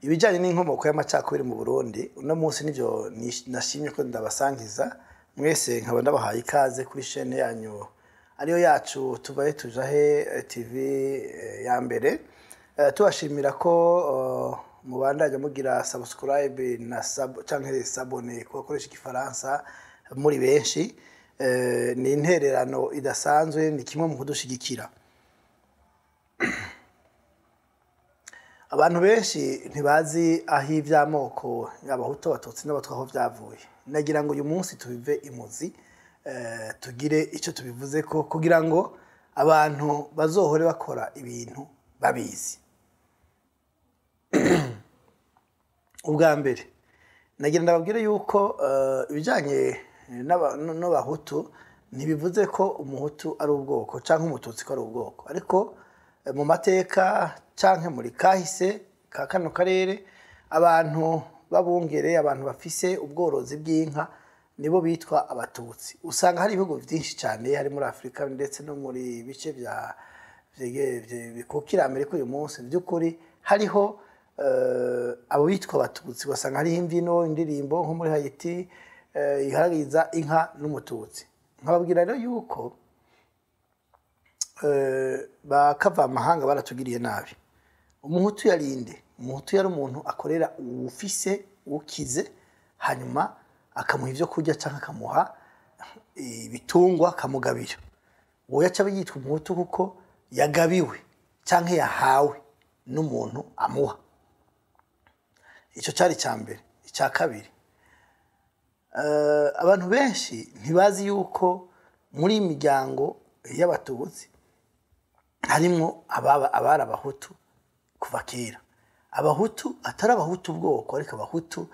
ibijyanye n'inkomoko y'amacakubiri mu Burundi uno munsi nivyo nashimye ko ndabasangiza mwese nkaba ndabahaye ikaze kuri chaîne yanyu ariyo yacu tubaye tujahe TV ya mbere tubashimira ko mubandanya mugira subscribe na canke s'abonner ko koresha igifaransa muri benshi ni intererano idasanzwe ni kimwe mu kudushigikira. Abantu benshi ntibazi aho ivy'amoko y'abahutu abatutsi n'abatwa aho vyavuye. Nagira ngo uyu munsi tubive imuzi tugire ico tubivuze ko kugira ngo abantu bazohore bakora ibintu babizi. Ubwa mbere nagira ndababwire yuko ibijanye n'abahutu ntibivuze ko umuhutu ari ubwoko canke umututsi ko ari ubwoko, ariko mu mateka canke muri kahise ka kano karere abantu babungere abantu bafise ubworozi bw'inka nibo bitwa abatutsi. Usanga hari ibihugu byinshi cyane hari muri Afrika ndetse no muri bice bya bikukira Amerika uyu munsi by'ukuri hariho abo bitwa abatutsi. Wasanga hari imbyino indirimbo nko muri Haiti iharagiriza inka n'umututsi. Nkababwira rero yuko bakava amahanga baratugiriye nabi. Umuhutu yarinde, umuhutu yari umuntu akorera ufise ukize hanyuma akamuha ivyo kurya canke akamuha ibitungwa kamugabira. Uwo yaca yitwa umuhutu kuko yagabiwe canke yahawe n'umuntu amuha. Ico cari cyambere. Icya kabiri, abantu benshi ntibazi yuko muri imiryango y'abatutsi harimwo abari abahutu kuva kera. Abahutu atari abahutu ubwoko ariko abahutu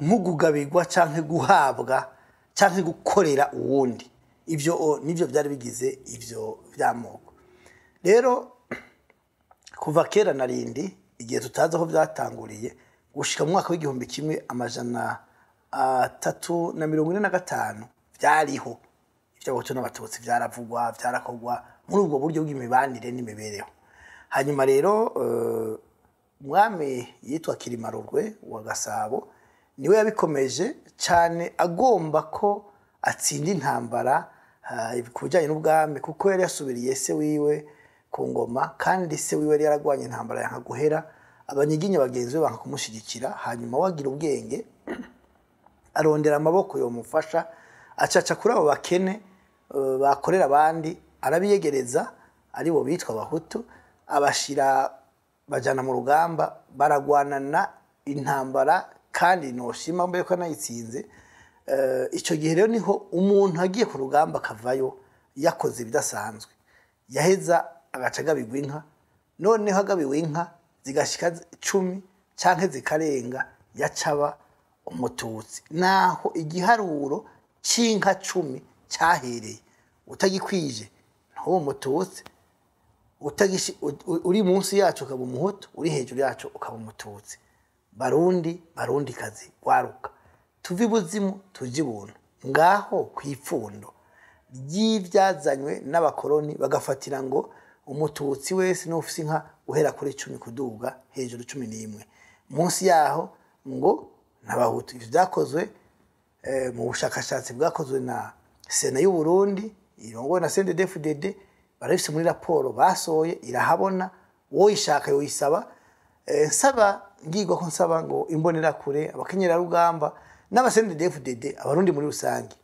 nk'ugugabirwa canke guhabwa canke gukorera uwundi. Ivyo nivyo byari bigize ivyo vy'amoko. Rero kuva kera narindi igihe tutazi aho byatanguriye gushika mu mwaka w'igihumbi kimwe amajana 345 byariho ivy'abahutu n'abatutsi vyaravugwa vyarakogwa muri ubwo buryo bw'imibanire n'imibereho. Hanyuma rero umwami yitwa Kirimarurwe wa Gasabo niwe yabikomeje cyane agomba ko atsinda intambara kubijanye n'ubwami kuko yari yasubiriye se wiwe ku ngoma kandi se wiwe yari yaragwanye intambara yanka guhera. Abanyiginya bagenzi be banka kumushigikira hanyuma wagira ubwenge arondera amaboko yo mufasha acaca kuri abo bakene bakorera abandi arabiyegereza ari bo bitwa abahutu abashira bajana mu rugamba baragwanana intambara kandi noshima mbere ko nayitsinze. Ico gihe rero niho umuntu agiye ku rugamba kavayo yakoze bidasanzwe yaheza agaca agabirwa inka. Noneho agabiwe inka zigashika 10 canke zikarenga yacaba umututsi. Naho igiharuro c'inka 10 cyahereye utagikwije ntuwo mututsi uri munsi yacu ukaba umuhutu uri hejuru yacu ukaba umututsi. Barundi kazi waruka tuvi buzimu tuji buntu ngaho kwipfundo ry'ivyazanywe n'abakoroni bagafatira ngo umututsi wese n'ufise inka uhera kuri 10 kuduga hejuru 11 munsi yaho ngo n'abahutu. Ivyo byakozwe mu bushakashatsi bwakozwe na Sena y'u Burundi irongowe na CNDD-FDD barafise muri raporo basohoye irahabona. Wowe ishaka yo isaba nsaba ngirwa ko nsaba ngo imbonera kure abakenyera rugamba n'aba CNDD-FDD abarundi muri rusangi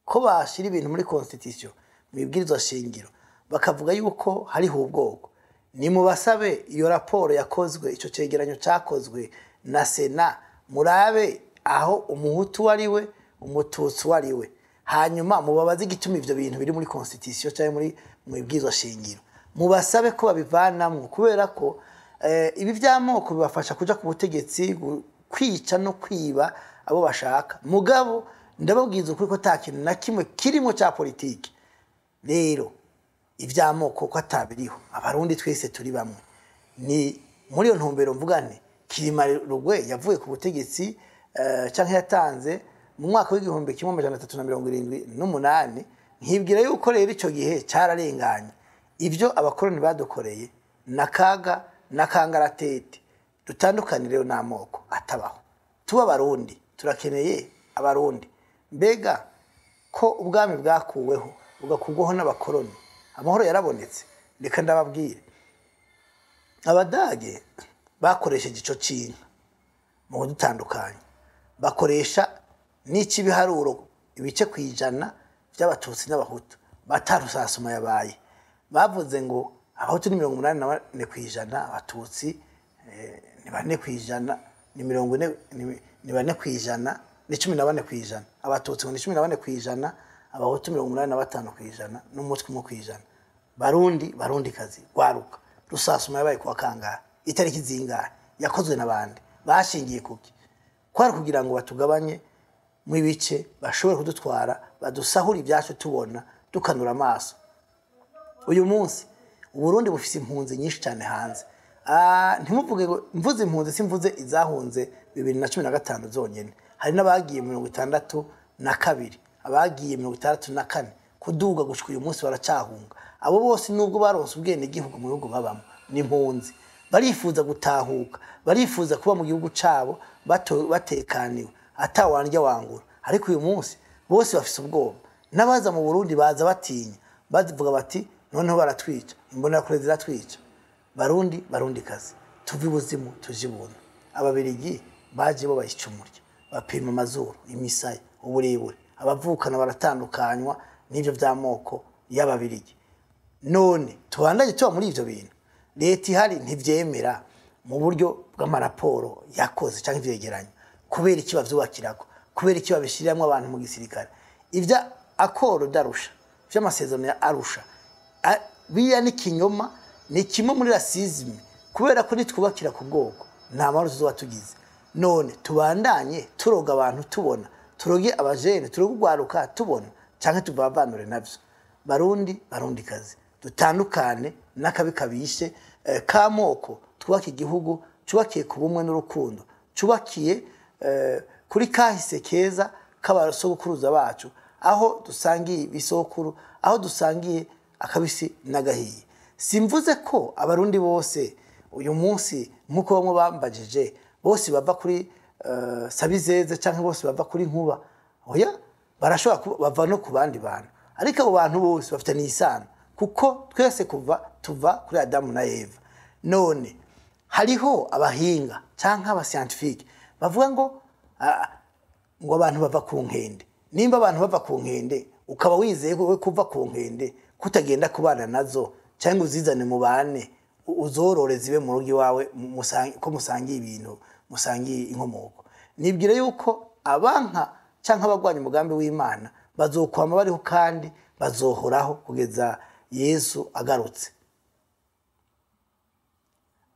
ko bashira ibintu muri constitution mwibwirizwa shingiro bakavuga yuko hariho ubwoko. Ni mu basabe iyo raporo yakozwe ico cegeranyo cakozwe na Sena murabe aho umuhutu wariwe umututsi wariwe hanyuma mubabaze igituma ivyo bintu biri muri constitution cyangwa muri mwibwirizwa shingiro mubasabe ko babivanamwe kubera ko ibi vy'amoko bibafasha kuja ku butegetsi kwica no kwiba abo bashaka. Mugabo ndababwiza ukuri ko takintu na kimwe kirimo ca politiki. Rero ivy'amoko ko atabiriho abarundi twese turi bamwe. Ni muri yo ntumbero mvugane Kirimarurwe yavuye ku butegetsi canke yatanze mu mwaka w'igihumbi kimwe amajana 378 nkibwira yuko rero ico gihe cararenganye ivyo abakoroni badukoreye nakaga na kangaratete dutandukane rero n'amoko atabaho tuba abarundi turakeneye abarundi mbega ko ubwami bwakuweho bugakugwaho n'abakoroni amahoro yarabonetse reka ndababwire abadage bakoresheje ico cinka mu dutandukanye bakoresha n'iki biharuro ibice kwijana by'abatutsi n'abahutu batarusasuma yabaye bavuze ngo abahutu ni 84%, abatutsi ni 4%, ni 40 ni 4%, ni 14%, abatutsi ni 14%, abahutu 85% n'umutwe mu kwijana. Barundi kazi gwaruka rusasuma yabaye kwa kangahe itariki zingahe yakozwe nabandi bashingiye kuki kwari kugira ngo batugabanye mu ibice bashobore kudutwara badusahura ibyacu tubona dukanura amaso. Uyu munsi Uburundi bufise impunzi nyinshi cyane hanze. Ntimuvuge ngo mvuze impunzi simvuze izahunze 2015 zonyene. Hari nabagiye 62, abagiye 64 kuduga gushika uyu munsi baracahunga. Abo bose nubwo baronse ubwene igihugu mu bihugu babamo ni impunzi. Barifuza gutahuka, barifuza kuba mu gihugu cabo batekaniwe atawandya wangura. Ariko uyu munsi bose bafise ubwoba. Nabaza mu Burundi baza batinya, bavuga bati noneho baratwica, imbona kure ziratwica. Barundi kazi tuvi buzimu tujibona. Ababirigi baje bo bayicumurya, bapima amazuru, imisaya, uburebure. Abavukana baratandukanywa n'ivyo vy'amoko y'ababirigi. None tubandanye tuba muri ivyo bintu. Leta ihari ntivyemera mu buryo bw'amaraporo yakoze canke ivyegeranyo kubera iki bavyubakirako, kubera iki babishiramwe abantu mu gisirikare. Ivya akoro darusha vy'amasezerano ya Arusha biya ni kinyoma, ni kimwe muri racisme kubera ko nitwubakira ku bwoko nta mahoro tuzoba tugize. None tubandanye turoga abantu tubona, turoge abajene, turoge ugwaruka tubona canke tuvavanure navyo. Barundi kazi dutandukane n'akabi kabishe kamoko, twubake igihugu cyubakiye ku bumwe n'urukundo, cyubakiye kuri kahise keza k'abasokuruza bacu, aho dusangiye bisokuru, aho dusangiye akabisi n'agahiye. Simvuze ko abarundi bose uyu munsi nkuko bamwe bambajije bose bava kuri Sabizeze canke bose bava kuri Nkuba. Oya, barashobora bava no ku bandi bantu, ariko abo bantu bose bafite n'isano kuko twese tuva kuri Adamu na Eva. None hariho abahinga canke aba scientifique bavuga ngo abantu bava ku nkende. Nimba abantu bava ku nkende ukaba wizeye ko kuva ku nkende kutagenda kubana nazo cyangwa uzizane mu bane uzorore zibe mu rugi wawe ko musangiye ibintu, musangiye inkomoko. Nibwire yuko abanka canke abagwanya umugambi w'Imana bazokwama bariho kandi bazohoraho kugeza Yesu agarutse.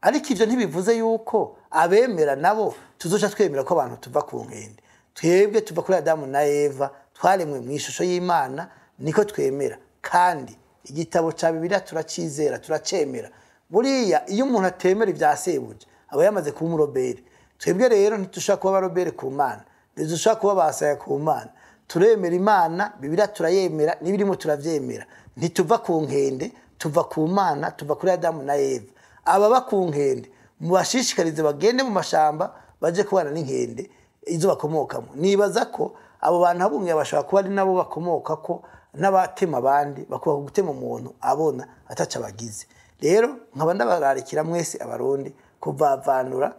Ariko ivyo ntibivuze yuko abemera nabo tuzoca twemera ko abantu tuva ku nkende. Twebwe tuva kuri Adamu na Eva, twaremwe mu ishusho y'Imana, niko twemera. Kandi igitabo ca Bibiliya turacizera, turacemera. Buriya iyo umuntu atemera ibya sebuje aba yamaze kuba umurobere. Twebwe rero ntitushaka kuba barobere ku Mana, ntitushaka kuba basaya ku Mana. Turemera Imana, Bibiliya turayemera, n'ibirimo turavyemera. Ntituva ku nkende, tuva ku Mana, tuva kuri Adamu na Eva. Ababa ku nkende mubashishikarize bagende mu mashamba baje kubana n'inkende izo bakomokamo. Nibaza ko abo bantu abumwe bashaka kuba ari nabo bakomoka ko n'abatema abandi bakuba gutema umuntu abona ataca bagize. Rero nkaba ndabararikira mwese abarundi kuvavanura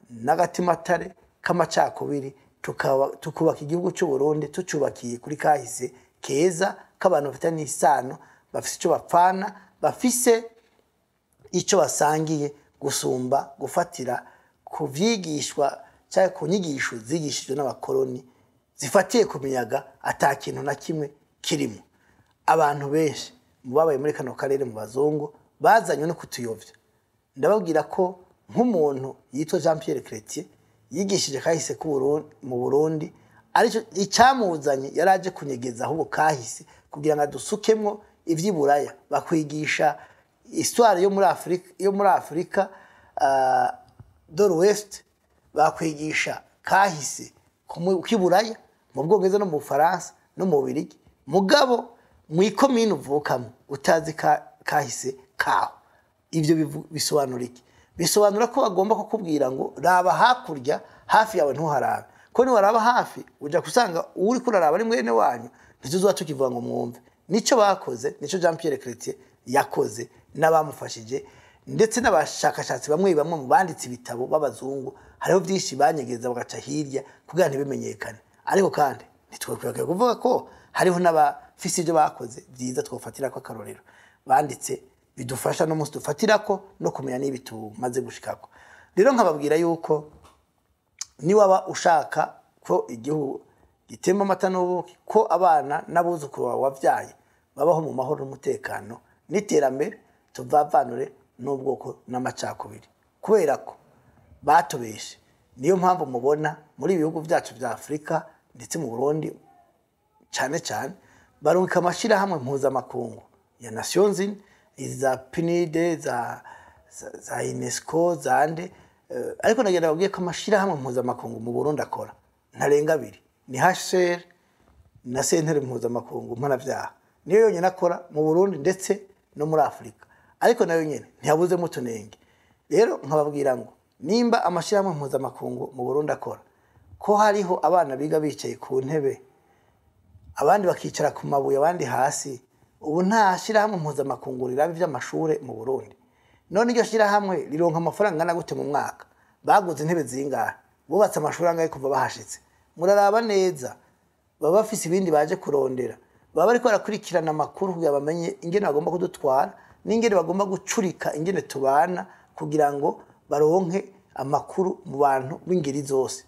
n'agatimatare k'amacakubiri tukubaka igihugu cy'u Burundi tucubakiye kuri kahise keza k'abantu bafite n'isano, bafise ico bapfana, bafise ico basangiye gusumba gufatira kuvyigishwa cyangwa kunyigisho zigishijwe n'abakoroni zifatiye ku miyaga atakintu na kimwe kirimo. Abantu benshi mubabaye muri kano karere mu bazungu bazanywe no kutuyovya. Ndababwira ko nk'umuntu yitwa Jean Pierre Chrétien yigishije kahise mu Burundi, arico icamuzanye yaraje kunyegeza aho kahise kugira ngo adusukemwo ivy'iburaya, bakwigisha histoire yo muri Afrika de l'Ouest, bakwigisha kahise k'iburaya mu Bwongereza no mu Faransa no mu Bubiligi. Mugabo mu ikomine uvukamo utazi kahise kaho, ivyo bisobanura iki? bisobanura ko bagomba kukubwira ngo raba hakurya hafi yawe ntuharabe, ko ni waraba hafi uja kusanga uri kuraraba ari mwene wanyu, ntituzoba tukivuga ngo mwumve. Nico bakoze, nico Jean Pierre Chrétien yakoze n'abamufashije, ndetse n'abashakashatsi bamwe bamwe mu banditse ibitabo b'abazungu hariho byinshi banyegeza bagaca hirya kugira ntibimenyekane. Ariko kandi ntitwakwiye kuvuga ko hariho n'abafisi ibyo bakoze byiza twofatira ko akarorero banditse bidufasha no musi dufatirako no kumenya nibi tumaze gushikako. Rero nkababwira yuko ni waba ushaka ko igihugu gitemba amata n'ubuki, ko abana n'abuzukuru bawe wavyaye babaho mu mahoro n'umutekano n'iterambere, tuvavanure n'ubwoko n'amacakubiri, kubera ko batubeshe. Niyo mpamvu mubona muri ibihugu byacu bya Afrika ndetse mu Burundi cyane cyane barungika amashirahamwe mpuzamakungu ya Nations Unies, za PNUD, za UNESCO, zande ariko nagenda babwiye ko amashirahamwe mpuzamakungu mu Burundi akora ntarenga 2, ni HCR na Sentare mpuzamakungu mpanavyaha, niyo yonyene akora mu Burundi ndetse no muri Afrika, ariko nayo nyene ntiyabuze mutunenge. Rero nkababwira ngo nimba amashirahamwe mpuzamakungu mu Burundi akora, ko hariho abana biga bicaye ku ntebe abandi bakicara ku mabuye abandi hasi, ubu nta shirahamwe mpuzamakungu rirabe by'amashure mu Burundi. None iryo shirahamwe rironka amafaranga angana gute mu mwaka? Baguze intebe zingahe? Bubatse amashuri angahe kuva bahashitse? Muraraba neza, baba bafise ibindi baje kurondera, baba bariko barakurikirana amakuru kugira bamenye ingene bagomba kudutwara n'ingene bagomba gucurika ingene tubana, kugira ngo baronke amakuru mu bantu b'ingeri zose.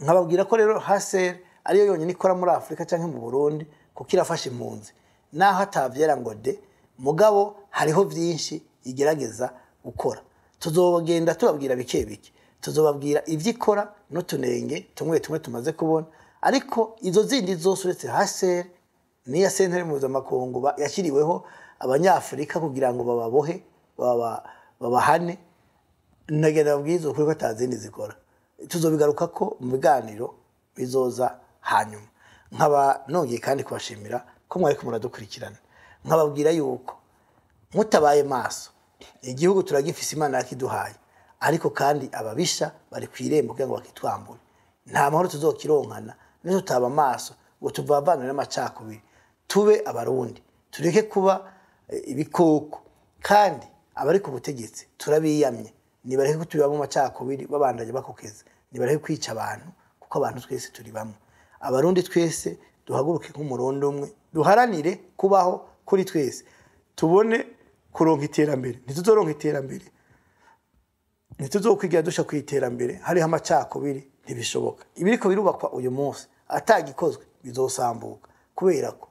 Nkababwira ko rero HCR ariyo yonyine ikora muri Afrika canke mu Burundi, kuko irafasha impunzi naho atavyera ngo de, mugabo hariho vyinshi igerageza gukora. Tuzobagenda tubabwira bike bike, tuzobabwira ivyikora n'utunenge tumwe tumwe tumaze kubona, ariko izo zindi zose uretse HCR niya Sentare mpuzamakungu yashyiriweho abanyafrika kugira ngo bababohe babahane, nagenda babwiza ukuri ko atazindi zikora. Tuzobigaruka ko mu biganiro bizoza hanyuma. Nkaba nongeye kandi kubashimira ko mwari kumuradukurikirana, nkababwira yuko mutabaye maso igihugu turagifise Imana yakiduhaye, ariko kandi ababisha bari kwirembo kugira ngo bakitwambure. Nta mahoro tuzokironkana nizo tutaba maso ngo tuvavanure n'amacakubiri, tube abarundi, tureke kuba ibikoko. Kandi abari ku butegetsi turabiyamye, nibareke kutuba mu macakubiri babandanye bakokeza, nibareke kwica abantu, kuko abantu twese turi bamwe. Abarundi twese duhaguruke nk'umurundi umwe, duharanire kubaho kuri twese, tubone kuronka iterambere. Ntituzoronka iterambere, ntituzokwigira dusha ku iterambere hariho amacakubiri, ntibishoboka. Ibiriko birubakwa uyu munsi atagikozwe bizosambuka, kubera ko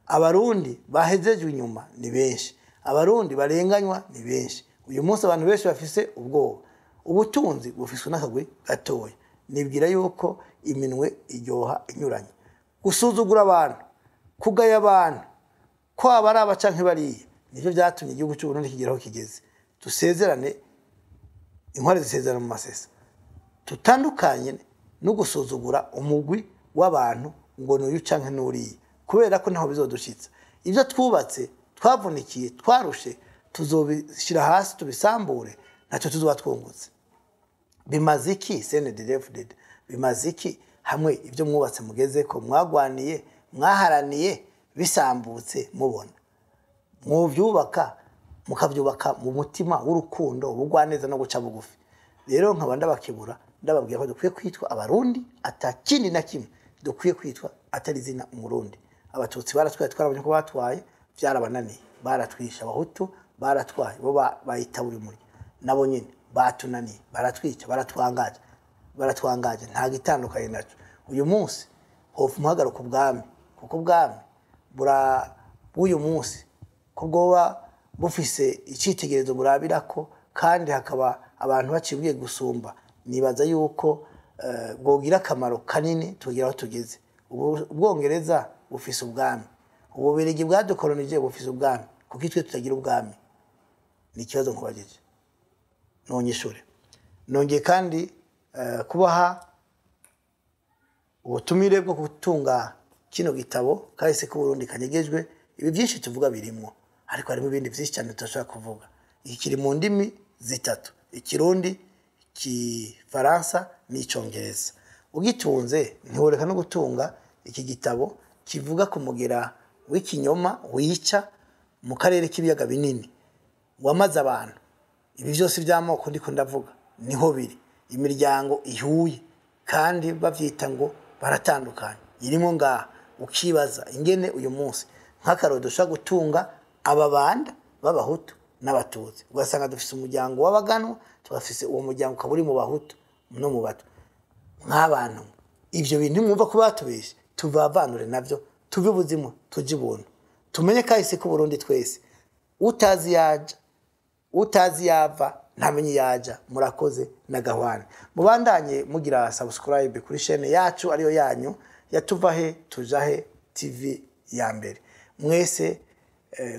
abarundi bahezejwe inyuma ni benshi, abarundi barenganywa ni benshi. Uyu munsi abantu benshi bafise ubwoba, ubutunzi bufiswe n'akagwi gatoya. Nibwira yuko iminwe iryoha inyuranye. Gusuzugura abantu, kugaya abantu, ko abari abacanke bariye, nivyo byatumye igihugu cy'u Burundi kigeraho kigeze. Dusezerane, inkware zisezerana mu masesa, tutandukanye no gusuzugura umugwi w'abantu ngo n'uyu canke n'uriye, kubera ko ntaho bizodushitsa. Ibyo twubatse, twavunikiye, twarushe, tuzobishira hasi tubisambure, ntacyo tuzoba twungutse. Bimaze iki CNDD-FDD? Bimaze iki hamwe ibyo mwubatse mugeze ko mwagwaniye, mwaharaniye bisambutse mubona? Mwovyubaka mukavyubaka mu mutima w'urukundo, ubugwaneza no guca bugufi. Rero nkabanda bakibura, ndababwira ko dukwiye kwitwa abarundi, atakindi na kimwe dukwiye kwitwa atari zina umurundi. Abatutsi baratwaye, twarabonye ko batwaye, byarabananiye, baratwisha. Abahutu baratwaye, bo bayita buri muri, nabo nyine batunaniye, baratwica, baratwangaje, nta gitandukanye naco. Uyu munsi hofu umuhagaruka ubwami, kuko ubwami uyu munsi kubwoba bufise icitegerezo burabirako, kandi hakaba abantu bacibwiye gusumba. Nibaza yuko bwogira akamaro kanini tugira aho tugeze. Ubwongereza bufise ubwami, Ububirigi bwadukolonije bufise ubwami, kuko itwe tutagira ubwami. Ni ikibazo nkubagije, nonyishure. Nongeye kandi kubaha ubutumire bwo gutunga kino gitabo kahise ku Burundi kanyegejwe. Ibi byinshi tuvuga birimwo, ariko harimo ibindi byinshi cyane tutashaka kuvuga. Iki kiri mu ndimi zitatu: ikirundi, ikifaransa n'icongereza. Ugitunze ntiworeka no gutunga iki gitabo kivuga ku mugera w'ikinyoma wica mu karere k'ibiyaga binini wamaze abantu. Ibi byose by'amoko ndiko ndavuga niho biri, imiryango ihuye kandi bavyita ngo baratandukanye irimo ngaha. Ukibaza ingene uyu munsi nk'akarodo dushaka gutunga ababanda b'abahutu n'abatutsi, ugasanga dufise umuryango w'abaganwa, tubafise uwo muryango ukaba uri mu bahutu no mu bato nk'abantu. Ivyo bintu mwumva ko batubeshe, tuvavanure navyo, tuve ubuzima tuje ibuntu, tumenye kahise ku Burundi twese. Utazi yaja, utazi yava, ntamenye yaja. Murakoze na Gahwane. Mubandanye mugira subscribe kuri chaîne yacu ariyo yanyu Yatuvahe Tujahe TV ya mbere. Mwese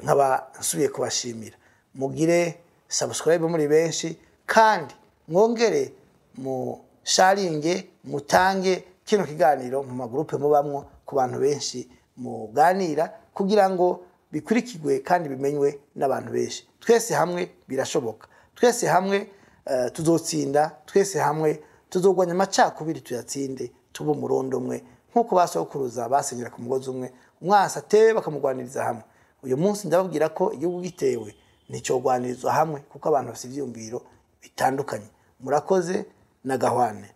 nkaba nsubiye kubashimira, mugire subscribe muri benshi kandi mwongere mu sharinge, mutange kino kiganiro mu magroupe mubamwo ku bantu benshi muganira kugira ngo bikurikirwe kandi bimenywe n'abantu benshi. Twese hamwe birashoboka, twese hamwe tuzotsinda, twese hamwe tuzogwanya amacakubiri tuyatsinde, tubo murondo umwe nkuko basokuruza basenyera ku mugozi umwe, umwasi ateye bakamugwaniriza hamwe. Uyu munsi ndababwira ko igihugu gitewe nico gwaniriza hamwe kuko abantu bafite ivyumviro bitandukanye. Murakoze na Gahwane.